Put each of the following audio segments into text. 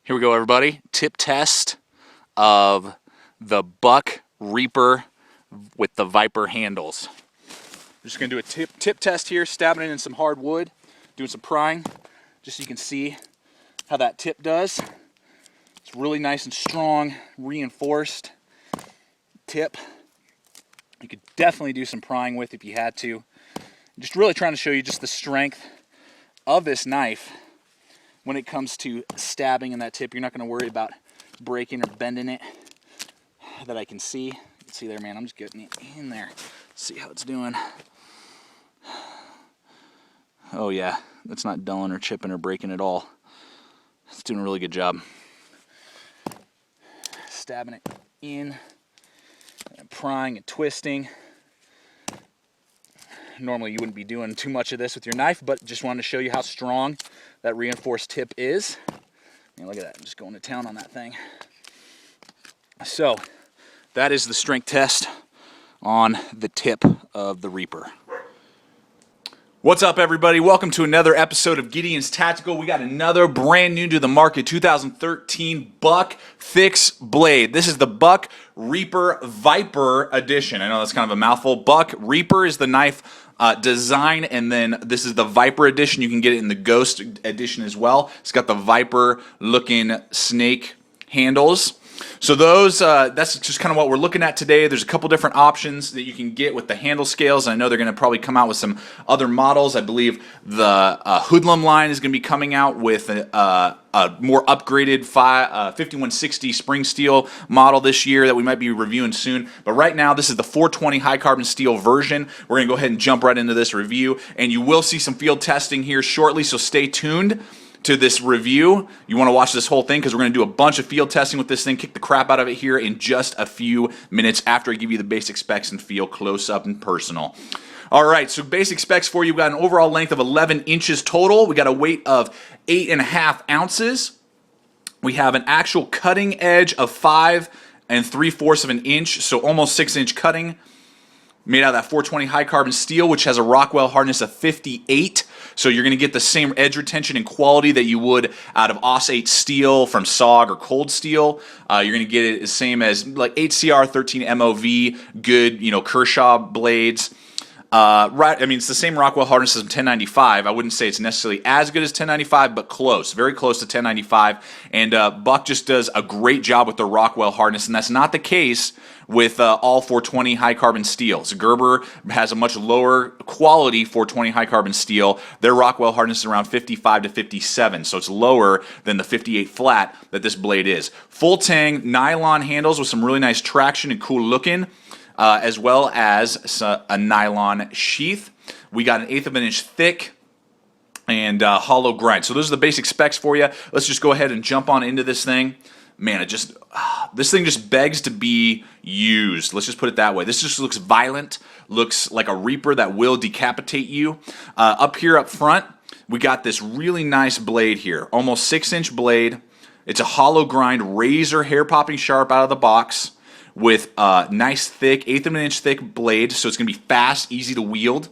Here we go, everybody. Tip test of the Buck Reaper with the Viper handles. We're just going to do a tip test here, stabbing it in some hard wood, doing some prying, just so you can see how that tip does. It's really nice and strong, reinforced tip. You could definitely do some prying with if you had to. Just really trying to show you just the strength of this knife. When it comes to stabbing in that tip, you're not going to worry about breaking or bending it. That I can see. You can see there, man. I'm just getting it in there. See how it's doing. Oh yeah, that's not dulling or chipping or breaking at all. It's doing a really good job. Stabbing it in, and prying and twisting. Normally you wouldn't be doing too much of this with your knife, but just wanted to show you how strong that reinforced tip is. And look at that, I'm just going to town on that thing. So, that is the strength test on the tip of the Reaper. What's up, everybody? Welcome to another episode of Gideon's Tactical. We got another brand new to the market 2013 Buck Fix blade. This is the Buck Reaper Viper edition. I know that's kind of a mouthful. Buck Reaper is the knife design, and then this is the Viper edition. You can get it in the Ghost edition as well. It's got the Viper looking snake handles. So those, that's just kind of what we're looking at today. There's a couple different options that you can get with the handle scales. I know they're going to probably come out with some other models. I believe the Hoodlum line is going to be coming out with a more upgraded 5160 spring steel model this year that we might be reviewing soon. But right now, this is the 420 high carbon steel version. We're going to go ahead and jump right into this review. And you will see some field testing here shortly, so stay tuned to this review. You want to watch this whole thing because we're going to do a bunch of field testing with this thing, kick the crap out of it here in just a few minutes after I give you the basic specs and feel close up and personal. All right, so basic specs for you. We've got an overall length of 11 inches total. We got a weight of 8.5 ounces. We have an actual cutting edge of 5 3/4 of an inch, so almost 6-inch cutting. Made out of that 420 high carbon steel, which has a Rockwell hardness of 58. So you're going to get the same edge retention and quality that you would out of AUS-8 steel from SOG or Cold Steel. You're going to get it the same as like 8CR 13 MOV, good, Kershaw blades. Right, I mean, it's the same Rockwell hardness as 1095. I wouldn't say it's necessarily as good as 1095, but close, very close to 1095. And Buck just does a great job with the Rockwell hardness, and that's not the case with all 420 high carbon steels. Gerber has a much lower quality 420 high carbon steel. Their Rockwell hardness is around 55 to 57, so it's lower than the 58 flat that this blade is. Full tang nylon handles with some really nice traction and cool looking. As well as a nylon sheath. We got an 1/8 of an inch thick and hollow grind. So those are the basic specs for you. Let's just go ahead and jump on into this thing. Man, this thing just begs to be used. Let's just put it that way. This just looks violent, looks like a Reaper that will decapitate you. Up here up front, we got this really nice blade here, almost 6-inch blade. It's a hollow grind, razor hair popping sharp out of the box, with a nice thick 1/8 of an inch thick blade, so it's going to be fast, easy to wield.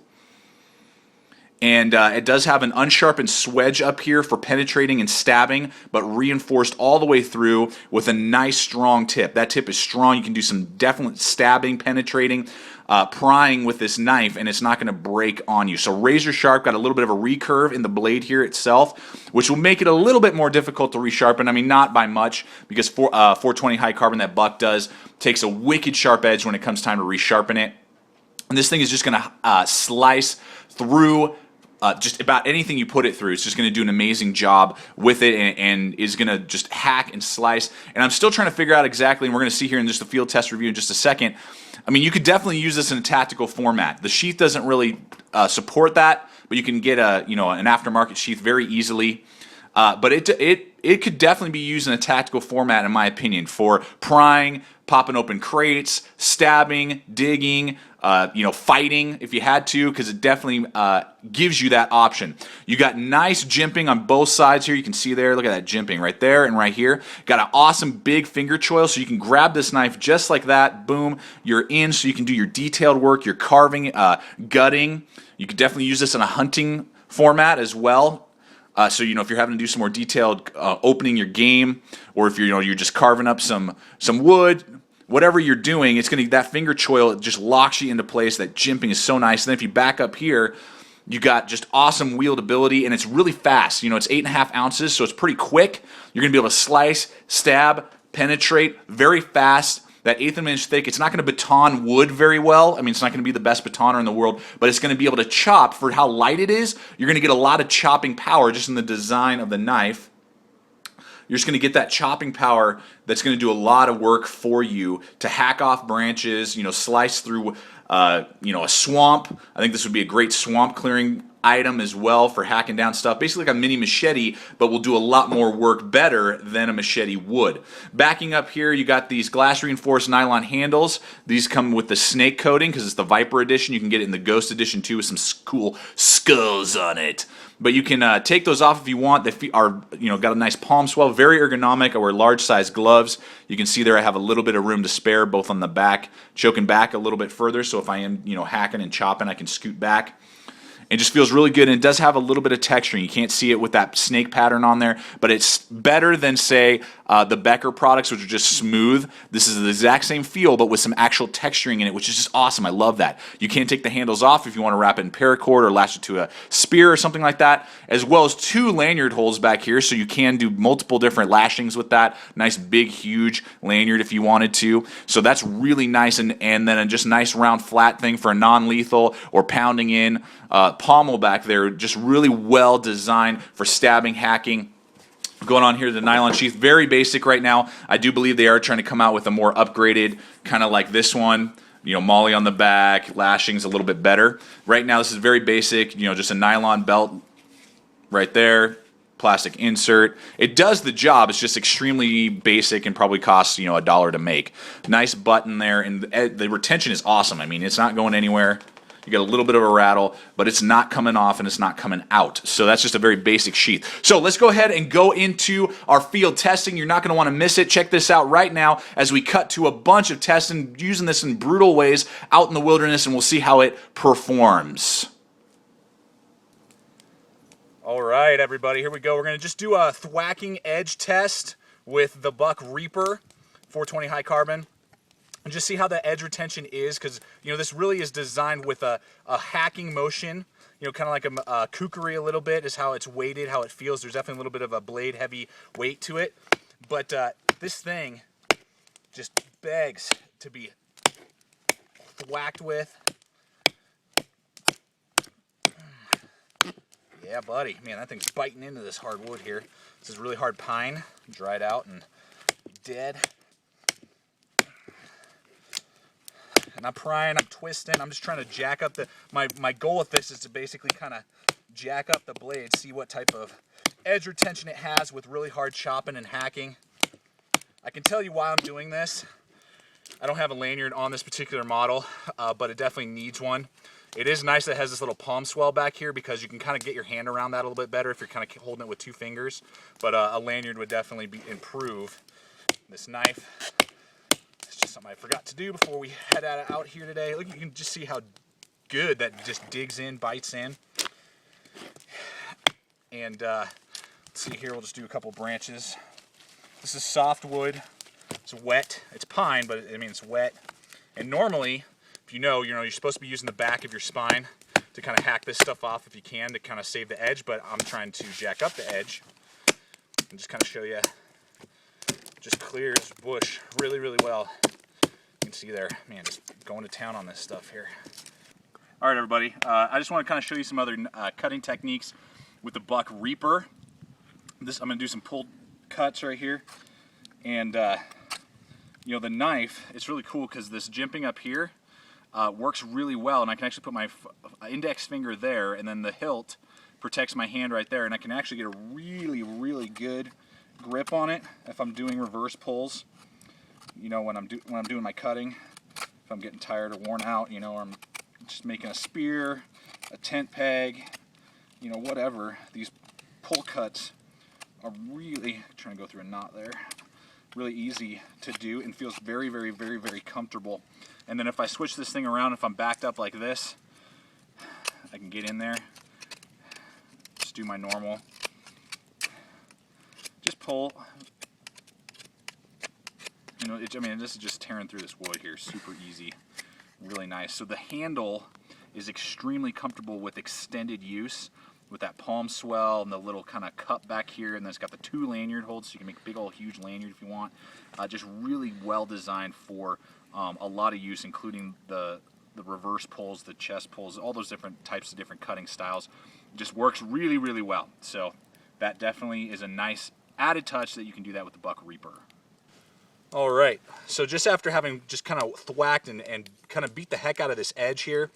And it does have an unsharpened swedge up here for penetrating and stabbing, but reinforced all the way through with a nice strong tip. That tip is strong. You can do some definite stabbing, penetrating, prying with this knife, and it's not going to break on you. So razor sharp, got a little bit of a recurve in the blade here itself, which will make it a little bit more difficult to resharpen. I mean, not by much, because 420 high carbon that Buck does takes a wicked sharp edge when it comes time to resharpen it. And this thing is just going to slice through just about anything you put it through. It's just going to do an amazing job with it, and is going to just hack and slice. And I'm still trying to figure out exactly, and we're going to see here in just a field test review in just a second. I mean, you could definitely use this in a tactical format. The sheath doesn't really support that, but you can get an aftermarket sheath very easily. But it could definitely be used in a tactical format, in my opinion, for prying, popping open crates, stabbing, digging, fighting if you had to, because it definitely gives you that option. You got nice jimping on both sides here. You can see there, look at that jimping right there and right here. Got an awesome big finger choil, so you can grab this knife just like that. Boom, you're in, so you can do your detailed work, your carving, gutting. You could definitely use this in a hunting format as well. So if you're having to do some more detailed opening your game, or if you're just carving up some wood, whatever you're doing, it's gonna that finger choil, it just locks you into place. That jimping is so nice. And then if you back up here, you got just awesome wieldability, and it's really fast. It's 8.5 ounces, so it's pretty quick. You're gonna be able to slice, stab, penetrate very fast. That 1/8 of an inch thick, it's not going to baton wood very well. I mean, it's not going to be the best batoner in the world, but it's going to be able to chop. For how light it is, you're going to get a lot of chopping power just in the design of the knife. You're just going to get that chopping power that's going to do a lot of work for you to hack off branches, slice through, a swamp. I think this would be a great swamp clearing item as well for hacking down stuff. Basically like a mini machete, but will do a lot more work better than a machete would. Backing up here, you got these glass reinforced nylon handles. These come with the snake coating because it's the Viper edition. You can get it in the Ghost edition too with some cool skulls on it. But you can take those off if you want. They are, got a nice palm swell, very ergonomic. I wear large size gloves. You can see there I have a little bit of room to spare, both on the back, choking back a little bit further. So if I am, hacking and chopping, I can scoot back. It just feels really good, and it does have a little bit of texture. You can't see it with that snake pattern on there, but it's better than, say, the Becker products, which are just smooth. This is the exact same feel, but with some actual texturing in it, which is just awesome. I love that. You can take the handles off if you want to wrap it in paracord or lash it to a spear or something like that, as well as 2 lanyard holes back here, so you can do multiple different lashings with that. Nice, big, huge lanyard if you wanted to. So that's really nice, and then a just nice round flat thing for a non-lethal or pounding in. Pommel back there, just really well designed for stabbing, hacking. Going on here, the nylon sheath, very basic right now. I do believe they are trying to come out with a more upgraded, kind of like this one. Molly on the back, lashings a little bit better. Right now, this is very basic. Just a nylon belt right there, plastic insert. It does the job. It's just extremely basic and probably costs $1 to make. Nice button there, and the retention is awesome. I mean, it's not going anywhere. You get a little bit of a rattle, but it's not coming off and it's not coming out. So that's just a very basic sheath. So let's go ahead and go into our field testing. You're not going to want to miss it. Check this out right now as we cut to a bunch of testing, using this in brutal ways out in the wilderness, and we'll see how it performs. All right, everybody, here we go. We're going to just do a thwacking edge test with the Buck Reaper 420 high carbon. And just see how the edge retention is, because this really is designed with a hacking motion, kind of like a kukri a little bit is how it's weighted, how it feels. There's definitely a little bit of a blade heavy weight to it, but this thing just begs to be thwacked with. Yeah, buddy, man, that thing's biting into this hard wood here. This is really hard pine, dried out and dead. And I'm prying, I'm twisting, I'm just trying to jack up my goal with this is to basically kind of jack up the blade, see what type of edge retention it has with really hard chopping and hacking. I can tell you why I'm doing this. I don't have a lanyard on this particular model, but it definitely needs one. It is nice that it has this little palm swell back here because you can kind of get your hand around that a little bit better if you're kind of holding it with 2 fingers. But a lanyard would definitely improve this knife. Something I forgot to do before we head out here today. Look, you can just see how good that just digs in, bites in. And let's see here, we'll just do a couple branches. This is softwood. It's wet. It's pine, but I mean it's wet. And normally, if you're supposed to be using the back of your spine to kind of hack this stuff off if you can to kind of save the edge. But I'm trying to jack up the edge and just kind of show you. Just clears bush really, really well. You can see there, man, just going to town on this stuff here. All right, everybody, I just want to kind of show you some other cutting techniques with the Buck Reaper. I'm going to do some pulled cuts right here. And, the knife, it's really cool because this jimping up here works really well. And I can actually put my index finger there, and then the hilt protects my hand right there. And I can actually get a really, really good grip on it if I'm doing reverse pulls. When I'm doing my cutting, if I'm getting tired or worn out, or I'm just making a spear, a tent peg, whatever. These pull cuts are really, trying to go through a knot there, really easy to do and feels very, very, very, very comfortable. And then if I switch this thing around, if I'm backed up like this, I can get in there, just do my normal just pull. You know, I mean, this is just tearing through this wood here, super easy, really nice. So the handle is extremely comfortable with extended use, with that palm swell and the little kind of cup back here, and then it's got the 2 lanyard holds, so you can make big old huge lanyard if you want. Just really well designed for a lot of use, including the reverse pulls, the chest pulls, all those different types of different cutting styles. It just works really, really well. So that definitely is a nice added touch that you can do that with the Buck Reaper. All right, so just after having just kind of thwacked and kind of beat the heck out of this edge here,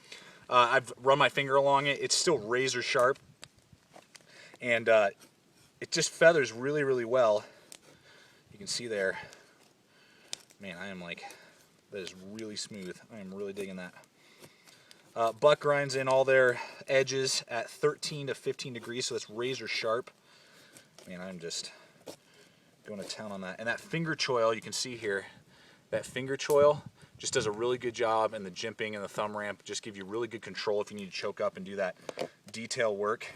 I've run my finger along it. It's still razor sharp, and it just feathers really, really well. You can see there, man, I am like, that is really smooth. I am really digging that. Buck grinds in all their edges at 13 to 15 degrees, so that's razor sharp. Man, I'm just going to town on that. And that finger choil, you can see here, that finger choil just does a really good job, and the jimping and the thumb ramp just give you really good control if you need to choke up and do that detail work.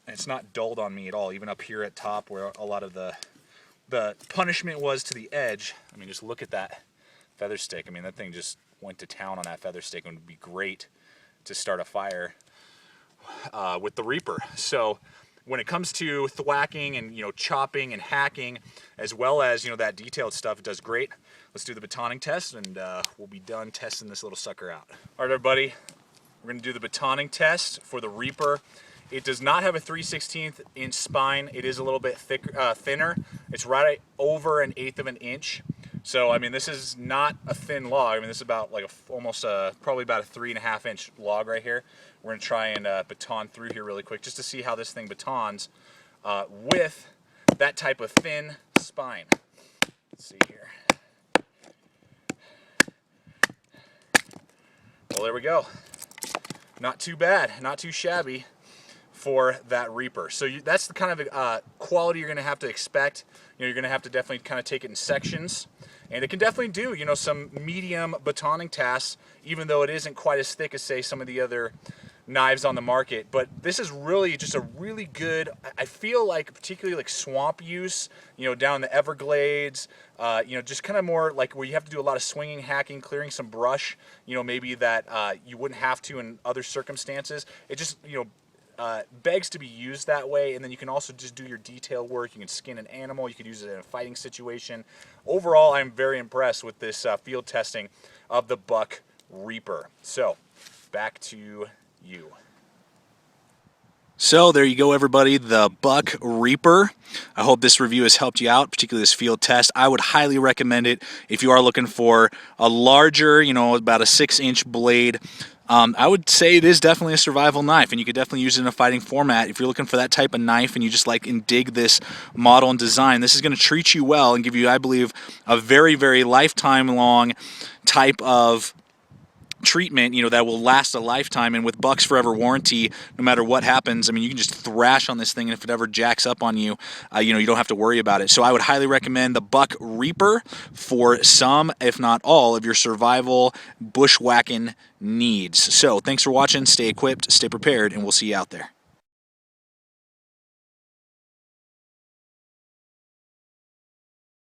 And it's not dulled on me at all, even up here at top where a lot of the punishment was to the edge. I mean, just look at that feather stick. I mean, that thing just went to town on that feather stick, and it would be great to start a fire with the Reaper. So when it comes to thwacking and, you know, chopping and hacking, as well as, you know, that detailed stuff, it does great. Let's do the batoning test, and we'll be done testing this little sucker out. All right, everybody, we're going to do the batoning test for the Reaper. It does not have a 3/16 inch spine. It is a little bit thicker, thinner. It's right over 1/8 of an inch. So, I mean, this is not a thin log. I mean, this is about like probably about a 3.5 inch log right here. We're gonna try and baton through here really quick just to see how this thing batons with that type of thin spine. Let's see here. Well, there we go. Not too bad, not too shabby for that Reaper. So that's the kind of quality you're going to have to expect. You know, you're going to have to definitely kind of take it in sections, and it can definitely do, you know, some medium batoning tasks, even though it isn't quite as thick as, say, some of the other knives on the market. But this is really just a really good, I feel like, particularly like swamp use, you know, down the Everglades, you know, just kind of more like where you have to do a lot of swinging, hacking, clearing some brush, you know, maybe that you wouldn't have to in other circumstances. It just, you know, begs to be used that way. And then you can also just do your detail work. You can skin an animal. You could use it in a fighting situation. Overall, I'm very impressed with this field testing of the Buck Reaper. So back to you. So there you go, everybody, the Buck Reaper. I hope this review has helped you out, particularly this field test. I would highly recommend it if you are looking for a larger, you know, about a 6-inch blade. I would say it is definitely a survival knife, and you could definitely use it in a fighting format. If you're looking for that type of knife and you just like and dig this model and design, this is going to treat you well and give you, I believe, a very, very lifetime long type of treatment, you know, that will last a lifetime. And with Buck's forever warranty, no matter what happens, I mean, you can just thrash on this thing, and if it ever jacks up on you, you know, you don't have to worry about it. So I would highly recommend the Buck Reaper for some, if not all, of your survival bushwhacking needs. So thanks for watching. Stay equipped, stay prepared, and we'll see you out there.